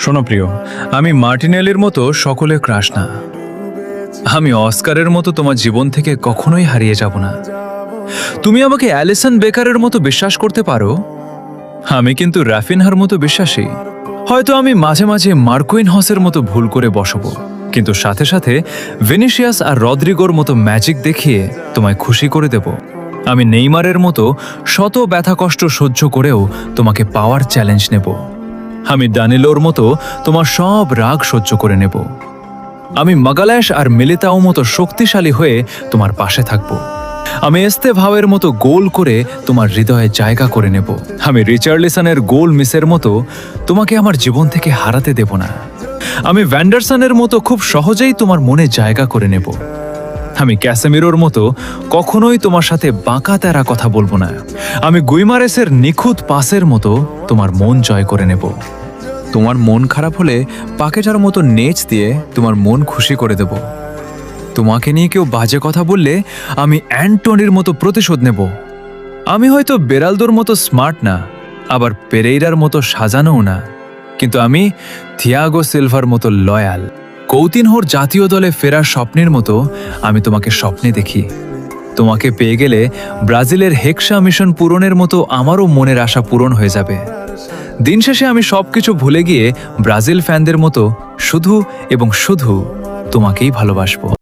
শোনো প্রিয়, আমি মার্টিনেলির মতো সকলে ক্রাশ না। আমি অস্কারের মতো তোমার জীবন থেকে কখনোই হারিয়ে যাব না। তুমি আমাকে অ্যালিসন বেকারের মতো বিশ্বাস করতে পারো, আমি কিন্তু রাফিনহার মতো বিশ্বাসী। হয়তো আমি মাঝে মাঝে মার্কুইন হসের মতো ভুল করে বসবো, কিন্তু সাথে সাথে ভিনিসিয়াস আর রদ্রিগোর মতো ম্যাজিক দেখিয়ে তোমায় খুশি করে দেব। আমি নেইমারের মতো শত ব্যথা কষ্ট সহ্য করেও তোমাকে পাওয়ার চ্যালেঞ্জ নেব। আমি দানিলোর মতো তোমার সব রাগ সহ্য করে নেব। আমি মাগালেশ আর মিলিতাও মতো শক্তিশালী হয়ে তোমার পাশে থাকব। আমি এস্তেভাওয়ের মতো গোল করে তোমার হৃদয়ে জায়গা করে নেব। আমি রিচার্লিসনের গোল মিসের মতো তোমাকে আমার জীবন থেকে হারাতে দেব না। আমি ভ্যান্ডারসনের মতো খুব সহজেই তোমার মনে জায়গা করে নেব। আমি ক্যাসেমিরোর মতো কখনোই তোমার সাথে বাঁকা তেরা কথা বলবো না। আমি গুইমারেসের নিখুঁত পাসের মতো তোমার মন জয় করে নেব। তোমার মন খারাপ হলে পাকেটার মতো নেচ দিয়ে তোমার মন খুশি করে দেব। তোমাকে নিয়ে কেউ বাজে কথা বললে আমি অ্যান্টনির মতো প্রতিশোধ নেব। আমি হয়তো বেরালদোর মতো স্মার্ট না, আবার পেরেইরার মতো সাজানোও না, কিন্তু আমি থিয়াগো সিলভার মতো লয়াল। কৌতিনহোর জাতীয় দলে ফেরার স্বপ্নের মতো আমি তোমাকে স্বপ্নে দেখি। তোমাকে পেয়ে গেলে ব্রাজিলের হেক্সা মিশন পূরণের মতো আমারও মনের আশা পূরণ হয়ে যাবে। দিন শেষে আমি সবকিছু ভুলে গিয়ে ব্রাজিল ফ্যানদের মতো শুধু এবং শুধু তোমাকেই ভালোবাসবো।